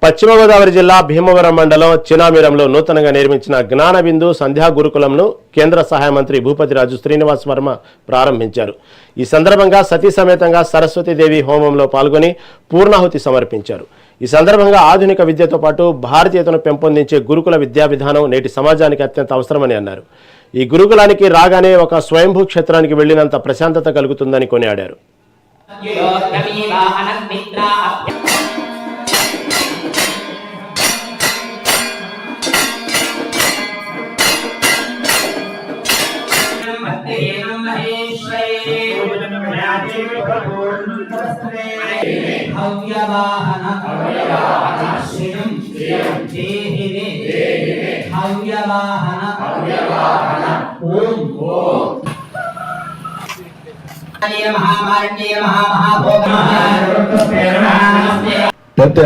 పశ్చిమ గోదావరి జిల్లా భీమవరం మండలం చినామిరంలో నూతనంగా నిర్మించిన జ్ఞానబిందు సంధ్యా గురుకులంను కేంద్ర సహాయ మంత్రి భూపతిరాజు శ్రీనివాస్ వర్మ ప్రారంభించారు. ఈ సందర్భంగా సతీ సమేతంగా సరస్వతీదేవి హోమంలో పాల్గొని పూర్ణాహుతి సమర్పించారు. ఈ సందర్భంగా ఆధునిక విద్యతో పాటు భారతీయతను పెంపొందించే గురుకుల విద్యా విధానం నేటి సమాజానికి అత్యంత అవసరమని అన్నారు. ఈ గురుకులానికి రాగానే ఒక స్వయంభూ క్షేత్రానికి వెళ్లినంత ప్రశాంతత కలుగుతుందని కొనియాడారు.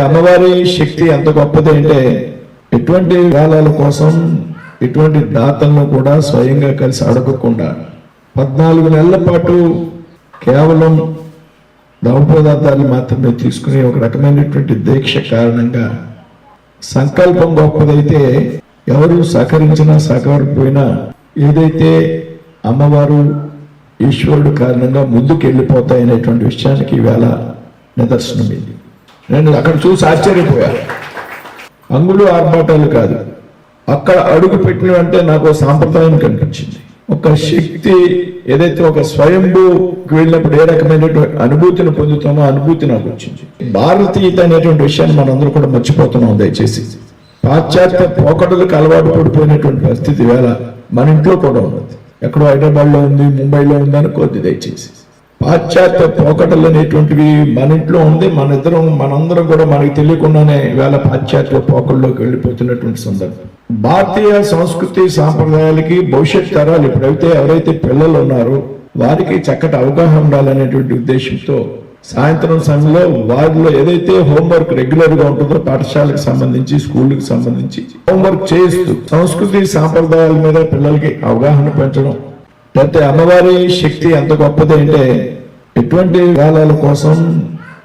అమ్మవారి శక్తి ఎంత గొప్పది అంటే ఎటువంటి కాలాల కోసం ఎటువంటి దాతలను కూడా స్వయంగా కలిసి అడగకుండా 14 నెలల పాటు కేవలం ద్రవపదార్థాలు మాత్రమే తీసుకుని ఒక రకమైనటువంటి దీక్ష కారణంగా సంకల్పం గొప్పదైతే ఎవరు సహకరించినా సహకరించకపోయినా ఏదైతే అమ్మవారు ఈశ్వరుడు కారణంగా ముందుకు వెళ్ళిపోతాయనేటువంటి విషయానికి ఈవేళ నిదర్శనం ఇది. నేను అక్కడ చూసి ఆశ్చర్యపోయాను. అంగులు ఆర్భాటాలు కాదు, అక్కడ అడుగు పెట్టిన అంటే నాకు సాంప్రదాయం కనిపించింది. ఒక శక్తి ఏదైతే ఒక స్వయంభూకి వెళ్ళినప్పుడు ఏ రకమైనటువంటి అనుభూతిని పొందుతామో అనుభూతి నాకు వచ్చింది. భారతీయత అనేటువంటి విషయాన్ని మనందరూ కూడా మర్చిపోతున్నాం. దయచేసి పాశ్చాత్య పోకడలకు అలవాటు పడిపోయినటువంటి పరిస్థితి వేళ మన ఇంట్లో కూడా ఉన్నది. ఎక్కడో హైదరాబాద్లో ఉంది, ముంబైలో ఉంది అనుకోద్ది. దయచేసి పాశ్చాత్య పోకడలు అనేటువంటివి మన ఇంట్లో ఉంది. మనందరం కూడా మనకి తెలియకుండానే వేళ పాశ్చాత్య పోకడలోకి వెళ్ళిపోతున్నటువంటి సందర్భం. భారతీయ సంస్కృతి సాంప్రదాయాలకి భవిష్యత్ తరాలు ఇప్పుడైతే ఎవరైతే పిల్లలు ఉన్నారో వారికి చక్కటి అవగాహన ఉండాలనేటువంటి ఉద్దేశంతో సాయంత్రం సమయంలో వారిలో ఏదైతే హోంవర్క్ రెగ్యులర్ గా ఉంటుందో పాఠశాలకు సంబంధించి స్కూళ్ళకి సంబంధించి హోంవర్క్ చేస్తూ సంస్కృతి సాంప్రదాయాల మీద పిల్లలకి అవగాహన పెంచడం. లేకపోతే అమ్మవారి శక్తి ఎంత గొప్పది అంటే ఎటువంటి కాలాల కోసం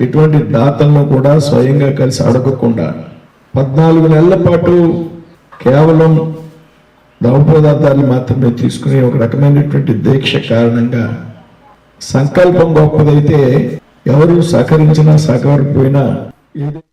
ఎటువంటి దాతలను కూడా స్వయంగా కలిసి అడగకుండా 14 నెలల పాటు కేవలం ద్రవపదార్థాలు మాత్రమే తీసుకుని ఒక రకమైనటువంటి దీక్ష కారణంగా సంకల్పం గొప్పదైతే ఎవరు సహకరించినా సహకరించకపోయినా